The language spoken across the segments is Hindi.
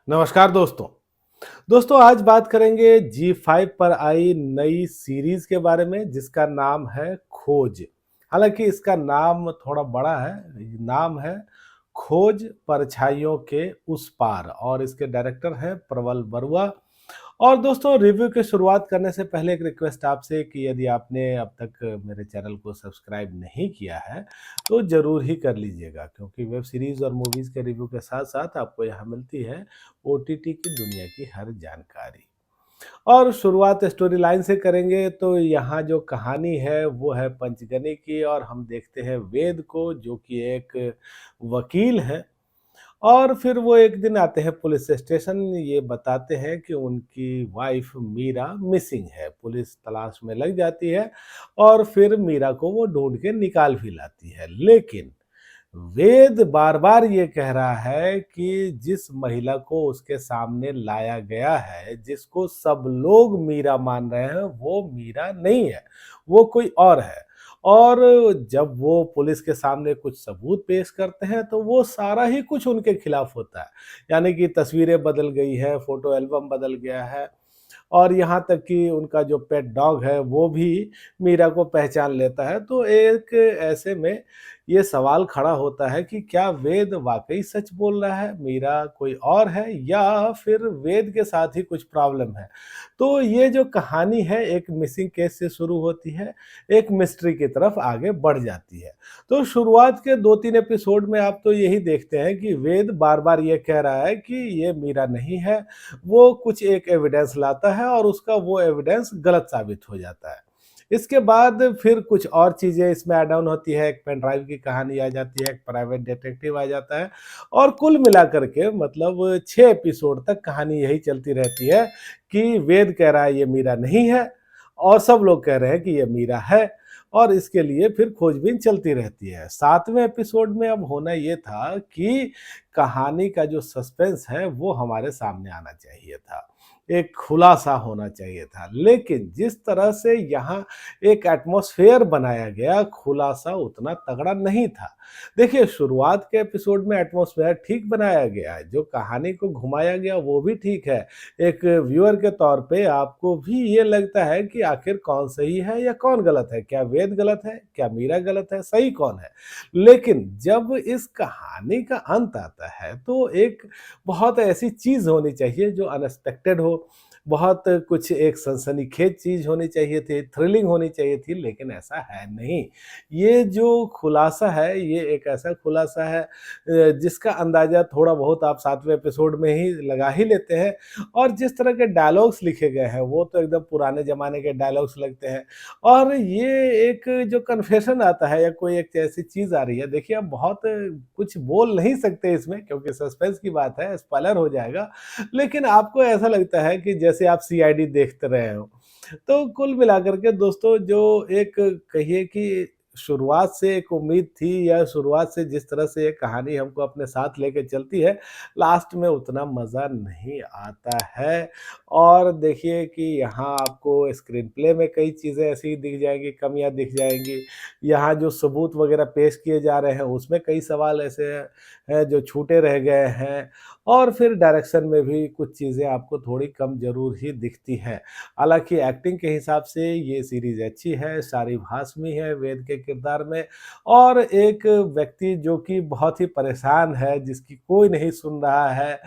नमस्कार दोस्तों। दोस्तों आज बात करेंगे जी5 पर आई नई सीरीज के बारे में जिसका नाम है खोज। हालांकि इसका नाम थोड़ा बड़ा है। नाम है खोज परछाइयों के उस पार और इसके डायरेक्टर हैं प्रबल बरुआ। और दोस्तों रिव्यू की शुरुआत करने से पहले एक रिक्वेस्ट आपसे कि यदि आपने अब तक मेरे चैनल को सब्सक्राइब नहीं किया है तो ज़रूर ही कर लीजिएगा, क्योंकि वेब सीरीज़ और मूवीज़ के रिव्यू के साथ साथ आपको यहाँ मिलती है ओटीटी की दुनिया की हर जानकारी। और शुरुआत स्टोरी लाइन से करेंगे तो यहाँ जो कहानी है वो है पंचगनी की, और हम देखते हैं वेद को जो कि एक वकील है। और फिर वो एक दिन आते हैं पुलिस स्टेशन, ये बताते हैं कि उनकी वाइफ मीरा मिसिंग है। पुलिस तलाश में लग जाती है और फिर मीरा को वो ढूंढ के निकाल भी लाती है। लेकिन वेद बार बार ये कह रहा है कि जिस महिला को उसके सामने लाया गया है, जिसको सब लोग मीरा मान रहे हैं, वो मीरा नहीं है, वो कोई और है। और जब वो पुलिस के सामने कुछ सबूत पेश करते हैं तो वो सारा ही कुछ उनके खिलाफ होता है। यानी कि तस्वीरें बदल गई है, फोटो एल्बम बदल गया है, और यहाँ तक कि उनका जो पेट डॉग है वो भी मीरा को पहचान लेता है। तो एक ऐसे में ये सवाल खड़ा होता है कि क्या वेद वाकई सच बोल रहा है, मीरा कोई और है, या फिर वेद के साथ ही कुछ प्रॉब्लम है। तो ये जो कहानी है एक मिसिंग केस से शुरू होती है, एक मिस्ट्री की तरफ आगे बढ़ जाती है। तो शुरुआत के 2-3 एपिसोड में आप तो यही देखते हैं कि वेद बार बार ये कह रहा है कि ये मीरा नहीं है। वो कुछ एक एविडेंस लाता है और उसका वो एविडेंस गलत साबित हो जाता है। इसके बाद फिर कुछ और चीज़ें इसमें ऐड ऑन होती है, एक पेन ड्राइव की कहानी आ जाती है, एक प्राइवेट डिटेक्टिव आ जाता है, और कुल मिलाकर के मतलब 6 एपिसोड तक कहानी यही चलती रहती है कि वेद कह रहा है ये मीरा नहीं है और सब लोग कह रहे हैं कि ये मीरा है, और इसके लिए फिर खोजबीन चलती रहती है। 7वें एपिसोड में अब होना ये था कि कहानी का जो सस्पेंस है वो हमारे सामने आना चाहिए था। एक खुलासा होना चाहिए था। लेकिन जिस तरह से यहाँ एक एटमॉस्फेयर बनाया गया, खुलासा उतना तगड़ा नहीं था। देखिए शुरुआत के एपिसोड में एटमॉस्फेयर ठीक बनाया गया है, जो कहानी को घुमाया गया वो भी ठीक है। एक व्यूअर के तौर पे आपको भी ये लगता है कि आखिर कौन सही है या कौन गलत है? क्या वेद गलत है? क्या मीरा गलत है? सही कौन है? लेकिन जब इस कहानी का अंत आता है तो एक बहुत ऐसी चीज़ होनी चाहिए जो अनएक्सपेक्टेड हो, बहुत कुछ एक सनसनीखेज चीज़ होनी चाहिए थी, थ्रिलिंग होनी चाहिए थी, लेकिन ऐसा है नहीं। ये जो खुलासा है, ये एक ऐसा खुलासा है जिसका अंदाज़ा थोड़ा बहुत आप 7वें एपिसोड में ही लगा ही लेते हैं, और जिस तरह के डायलॉग्स लिखे गए हैं, वो तो एकदम पुराने ज़माने के डायलॉग्स लगते हैं। और ये एक जो कन्फेशन आता है या कोई एक ऐसी चीज़ आ रही है, देखिए अब बहुत कुछ बोल नहीं सकते इसमें क्योंकि सस्पेंस की बात है, स्पॉइलर हो जाएगा। लेकिन आपको ऐसा लगता है कि जैसे आप सीआईडी देखते रहे हो। तो कुल मिलाकर के दोस्तों जो एक कहिए कि शुरुआत से एक उम्मीद थी, या शुरुआत से जिस तरह से ये कहानी हमको अपने साथ लेके चलती है, लास्ट में उतना मज़ा नहीं आता है। और देखिए कि यहाँ आपको स्क्रीन प्ले में कई चीज़ें ऐसी दिख जाएँगी, कमियाँ दिख जाएँगी। यहाँ जो सबूत वगैरह पेश किए जा रहे हैं, उसमें कई सवाल ऐसे हैं जो छूटे रह गए हैं। और फिर डायरेक्शन में भी कुछ चीज़ें आपको थोड़ी कम ज़रूर ही दिखती हैं। हालाँकि एक्टिंग के हिसाब से ये सीरीज़ अच्छी है, शारिब हाशमी है वेद के किरदार में, और एक व्यक्ति जो कि बहुत ही परेशान है, जिसकी कोई नहीं सुन रहा है।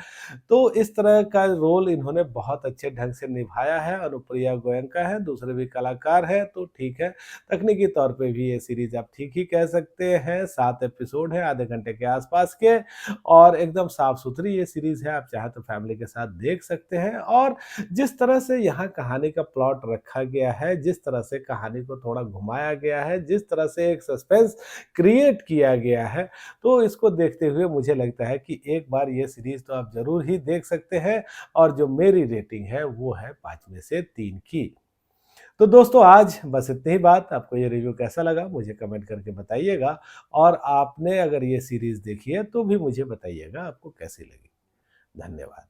तो इस तरह का रोल इन्होंने बहुत अच्छे ढंग से निभाया है। अनुप्रिया गोयनका है, दूसरे भी कलाकार हैं, तो ठीक है। तकनीकी तौर पे भी ये सीरीज़ आप ठीक ही कह सकते हैं। 7 एपिसोड है, आधे घंटे के आसपास के, और एकदम साफ-सुथरी ये सीरीज़ है, आप चाहें तो फैमिली के साथ देख सकते हैं। और जिस तरह से यहाँ कहानी का प्लॉट रखा गया है, जिस तरह से कहानी को थोड़ा घुमाया गया है, जिस तरह से एक सस्पेंस क्रिएट किया गया है, तो इसको देखते हुए मुझे लगता है कि एक बार ये सीरीज़ तो आप ज़रूर ही देख सकते हैं। और जो मेरी रेटिंग है वो है 5 में से 3 की। तो दोस्तों आज बस इतनी ही बात। आपको ये रिव्यू कैसा लगा मुझे कमेंट करके बताइएगा, और आपने अगर ये सीरीज़ देखी है तो भी मुझे बताइएगा आपको कैसी लगी। धन्यवाद।